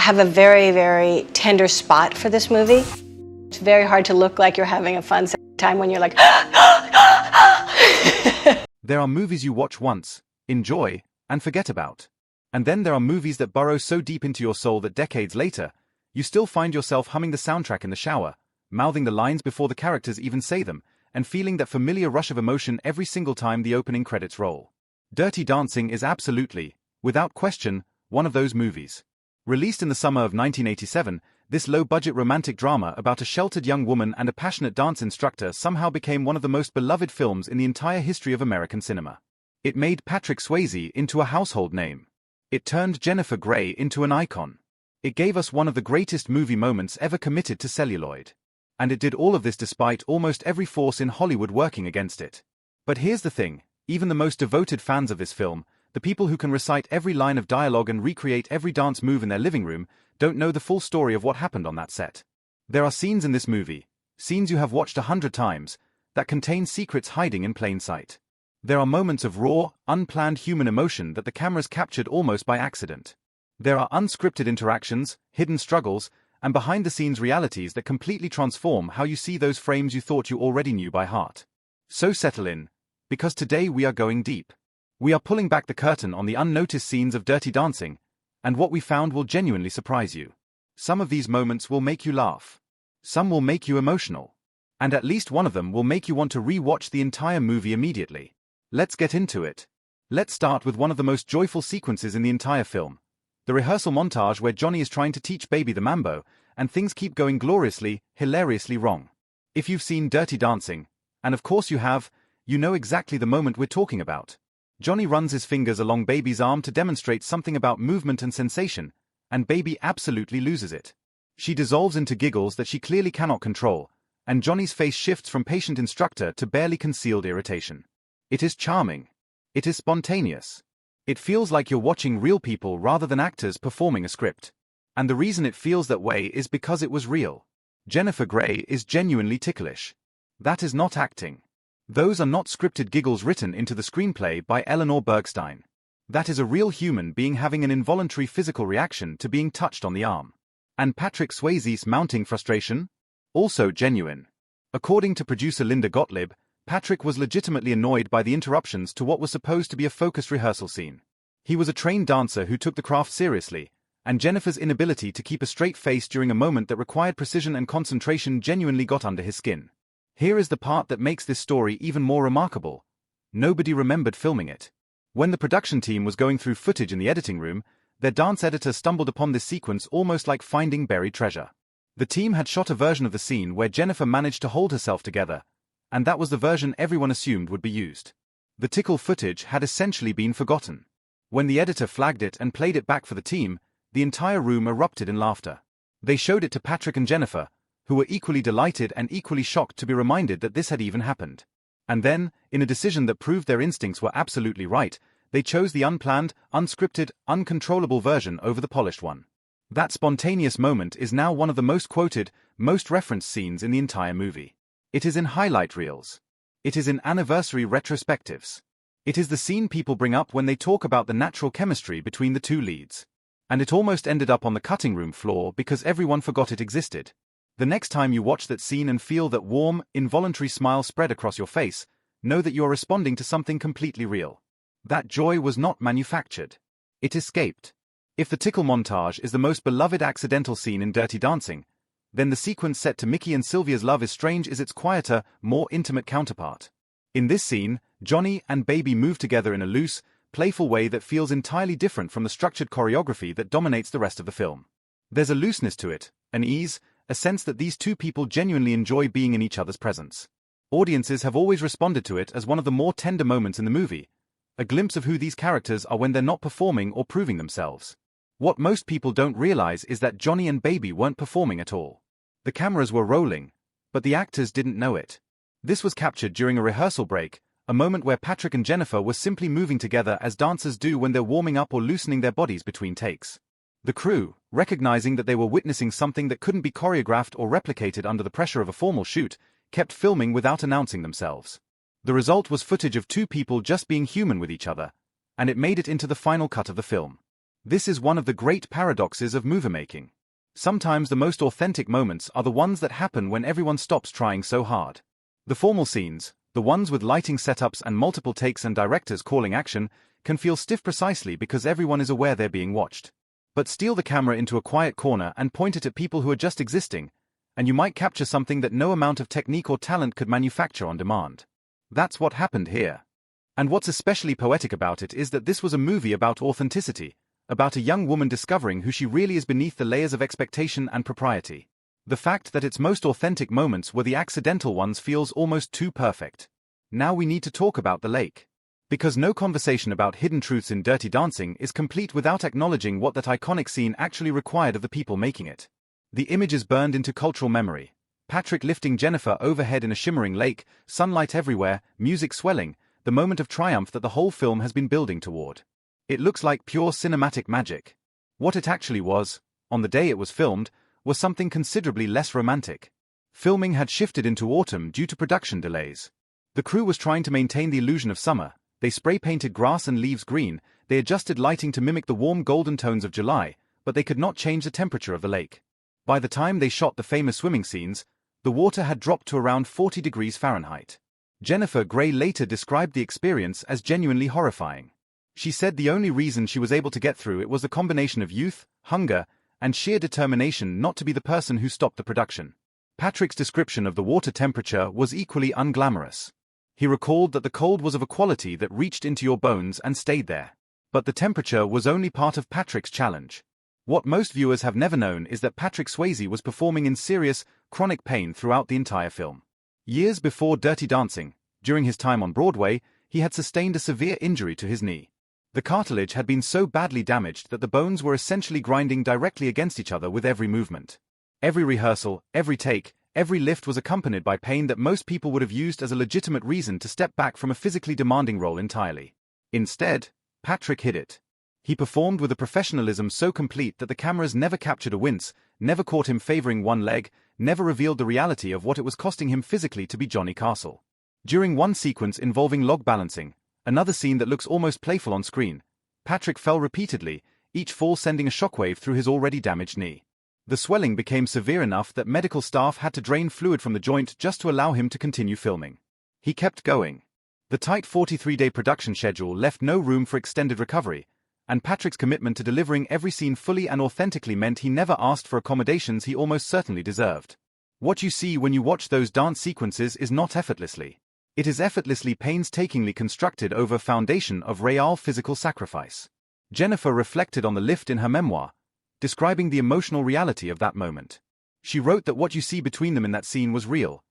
have a very, very tender spot for this movie. It's very hard to look like you're having a fun time when you're like, There are movies you watch once, enjoy, and forget about. And then there are movies that burrow so deep into your soul that decades later, you still find yourself humming the soundtrack in the shower, mouthing the lines before the characters even say them, and feeling that familiar rush of emotion every single time the opening credits roll. Dirty Dancing is absolutely, without question, one of those movies. Released in the summer of 1987, this low-budget romantic drama about a sheltered young woman and a passionate dance instructor somehow became one of the most beloved films in the entire history of American cinema. It made Patrick Swayze into a household name. It turned Jennifer Grey into an icon. It gave us one of the greatest movie moments ever committed to celluloid. And it did all of this despite almost every force in Hollywood working against it. But here's the thing, even the most devoted fans of this film, the people who can recite every line of dialogue and recreate every dance move in their living room, don't know the full story of what happened on that set. There are scenes in this movie, scenes you have watched 100 times, that contain secrets hiding in plain sight. There are moments of raw, unplanned human emotion that the cameras captured almost by accident. There are unscripted interactions, hidden struggles, and behind-the-scenes realities that completely transform how you see those frames you thought you already knew by heart. So settle in, because today we are going deep. We are pulling back the curtain on the unnoticed scenes of Dirty Dancing, and what we found will genuinely surprise you. Some of these moments will make you laugh. Some will make you emotional. And at least one of them will make you want to re-watch the entire movie immediately. Let's get into it. Let's start with one of the most joyful sequences in the entire film. The rehearsal montage where Johnny is trying to teach Baby the mambo, and things keep going gloriously, hilariously wrong. If you've seen Dirty Dancing, and of course you have, you know exactly the moment we're talking about. Johnny runs his fingers along Baby's arm to demonstrate something about movement and sensation, and Baby absolutely loses it. She dissolves into giggles that she clearly cannot control, and Johnny's face shifts from patient instructor to barely concealed irritation. It is charming. It is spontaneous. It feels like you're watching real people rather than actors performing a script. And the reason it feels that way is because it was real. Jennifer Grey is genuinely ticklish. That is not acting. Those are not scripted giggles written into the screenplay by Eleanor Bergstein. That is a real human being having an involuntary physical reaction to being touched on the arm. And Patrick Swayze's mounting frustration? Also genuine. According to producer Linda Gottlieb, Patrick was legitimately annoyed by the interruptions to what was supposed to be a focused rehearsal scene. He was a trained dancer who took the craft seriously, and Jennifer's inability to keep a straight face during a moment that required precision and concentration genuinely got under his skin. Here is the part that makes this story even more remarkable. Nobody remembered filming it. When the production team was going through footage in the editing room, their dance editor stumbled upon this sequence almost like finding buried treasure. The team had shot a version of the scene where Jennifer managed to hold herself together, and that was the version everyone assumed would be used. The tickle footage had essentially been forgotten. When the editor flagged it and played it back for the team, the entire room erupted in laughter. They showed it to Patrick and Jennifer, who were equally delighted and equally shocked to be reminded that this had even happened. And then, in a decision that proved their instincts were absolutely right, they chose the unplanned, unscripted, uncontrollable version over the polished one. That spontaneous moment is now one of the most quoted, most referenced scenes in the entire movie. It is in highlight reels. It is in anniversary retrospectives. It is the scene people bring up when they talk about the natural chemistry between the two leads. And it almost ended up on the cutting room floor because everyone forgot it existed. The next time you watch that scene and feel that warm, involuntary smile spread across your face, know that you are responding to something completely real. That joy was not manufactured. It escaped. If the tickle montage is the most beloved accidental scene in Dirty Dancing, then the sequence set to Mickey and Sylvia's Love is Strange is its quieter, more intimate counterpart. In this scene, Johnny and Baby move together in a loose, playful way that feels entirely different from the structured choreography that dominates the rest of the film. There's a looseness to it, an ease, a sense that these two people genuinely enjoy being in each other's presence. Audiences have always responded to it as one of the more tender moments in the movie, a glimpse of who these characters are when they're not performing or proving themselves. What most people don't realize is that Johnny and Baby weren't performing at all. The cameras were rolling, but the actors didn't know it. This was captured during a rehearsal break, a moment where Patrick and Jennifer were simply moving together as dancers do when they're warming up or loosening their bodies between takes. The crew, recognizing that they were witnessing something that couldn't be choreographed or replicated under the pressure of a formal shoot, kept filming without announcing themselves. The result was footage of two people just being human with each other, and it made it into the final cut of the film. This is one of the great paradoxes of movie making. Sometimes the most authentic moments are the ones that happen when everyone stops trying so hard. The formal scenes, the ones with lighting setups and multiple takes and directors calling action, can feel stiff precisely because everyone is aware they're being watched. But steal the camera into a quiet corner and point it at people who are just existing, and you might capture something that no amount of technique or talent could manufacture on demand. That's what happened here. And what's especially poetic about it is that this was a movie about authenticity, about a young woman discovering who she really is beneath the layers of expectation and propriety. The fact that its most authentic moments were the accidental ones feels almost too perfect. Now we need to talk about the lake. Because no conversation about hidden truths in Dirty Dancing is complete without acknowledging what that iconic scene actually required of the people making it. The image is burned into cultural memory. Patrick lifting Jennifer overhead in a shimmering lake, sunlight everywhere, music swelling, the moment of triumph that the whole film has been building toward. It looks like pure cinematic magic. What it actually was, on the day it was filmed, was something considerably less romantic. Filming had shifted into autumn due to production delays. The crew was trying to maintain the illusion of summer. They spray-painted grass and leaves green, they adjusted lighting to mimic the warm golden tones of July, but they could not change the temperature of the lake. By the time they shot the famous swimming scenes, the water had dropped to around 40 degrees Fahrenheit. Jennifer Grey later described the experience as genuinely horrifying. She said the only reason she was able to get through it was the combination of youth, hunger, and sheer determination not to be the person who stopped the production. Patrick's description of the water temperature was equally unglamorous. He recalled that the cold was of a quality that reached into your bones and stayed there. But the temperature was only part of Patrick's challenge. What most viewers have never known is that Patrick Swayze was performing in serious, chronic pain throughout the entire film. Years before Dirty Dancing, during his time on Broadway, he had sustained a severe injury to his knee. The cartilage had been so badly damaged that the bones were essentially grinding directly against each other with every movement. Every rehearsal, every take, every lift was accompanied by pain that most people would have used as a legitimate reason to step back from a physically demanding role entirely. Instead, Patrick hid it. He performed with a professionalism so complete that the cameras never captured a wince, never caught him favoring one leg, never revealed the reality of what it was costing him physically to be Johnny Castle. During one sequence involving log balancing, another scene that looks almost playful on screen, Patrick fell repeatedly, each fall sending a shockwave through his already damaged knee. The swelling became severe enough that medical staff had to drain fluid from the joint just to allow him to continue filming. He kept going. The tight 43-day production schedule left no room for extended recovery, and Patrick's commitment to delivering every scene fully and authentically meant he never asked for accommodations he almost certainly deserved. What you see when you watch those dance sequences is not effortlessly. It is effortlessly painstakingly constructed over a foundation of real physical sacrifice. Jennifer reflected on the lift in her memoir, describing the emotional reality of that moment. She wrote that what you see between them in that scene was real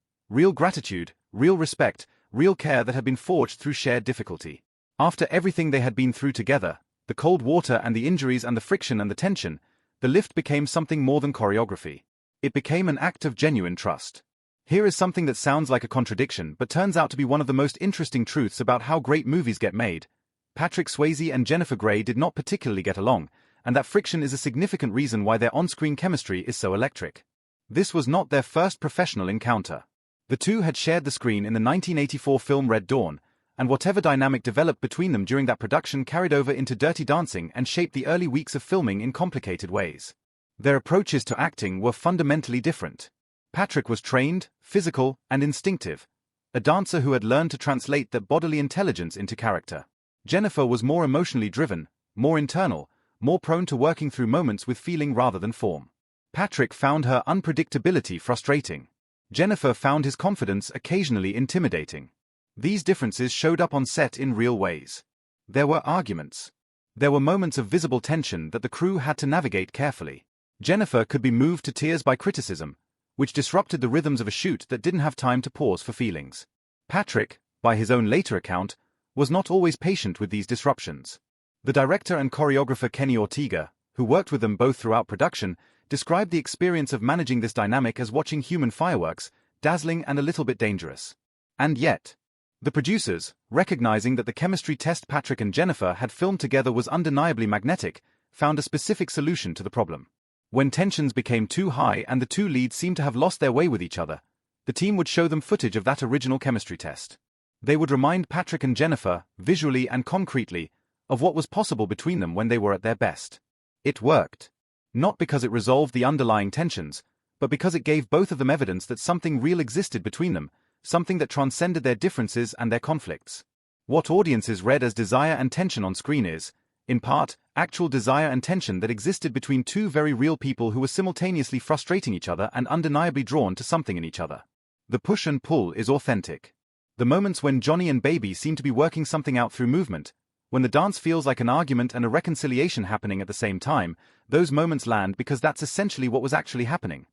gratitude, real respect, real care that had been forged through shared difficulty. After everything they had been through together, the cold water and the injuries and the friction and the tension, the lift became something more than choreography. It became an act of genuine trust. Here is something that sounds like a contradiction but turns out to be one of the most interesting truths about how great movies get made. Patrick Swayze and Jennifer Grey did not particularly get along, and that friction is a significant reason why their on-screen chemistry is so electric. This was not their first professional encounter. The two had shared the screen in the 1984 film Red Dawn, and whatever dynamic developed between them during that production carried over into Dirty Dancing and shaped the early weeks of filming in complicated ways. Their approaches to acting were fundamentally different. Patrick was trained, physical, and instinctive, a dancer who had learned to translate that bodily intelligence into character. Jennifer was more emotionally driven, more internal, more prone to working through moments with feeling rather than form. Patrick found her unpredictability frustrating. Jennifer found his confidence occasionally intimidating. These differences showed up on set in real ways. There were arguments. There were moments of visible tension that the crew had to navigate carefully. Jennifer could be moved to tears by criticism, which disrupted the rhythms of a shoot that didn't have time to pause for feelings. Patrick, by his own later account, was not always patient with these disruptions. The director and choreographer Kenny Ortega, who worked with them both throughout production, described the experience of managing this dynamic as watching human fireworks, dazzling and a little bit dangerous. And yet, the producers, recognizing that the chemistry test Patrick and Jennifer had filmed together was undeniably magnetic, found a specific solution to the problem. When tensions became too high and the two leads seemed to have lost their way with each other, the team would show them footage of that original chemistry test. They would remind Patrick and Jennifer, visually and concretely, of what was possible between them when they were at their best. It worked. Not because it resolved the underlying tensions, but because it gave both of them evidence that something real existed between them, something that transcended their differences and their conflicts. What audiences read as desire and tension on screen is, in part, actual desire and tension that existed between two very real people who were simultaneously frustrating each other and undeniably drawn to something in each other. The push and pull is authentic. The moments when Johnny and Baby seem to be working something out through movement, when the dance feels like an argument and a reconciliation happening at the same time, those moments land because that's essentially what was actually happening.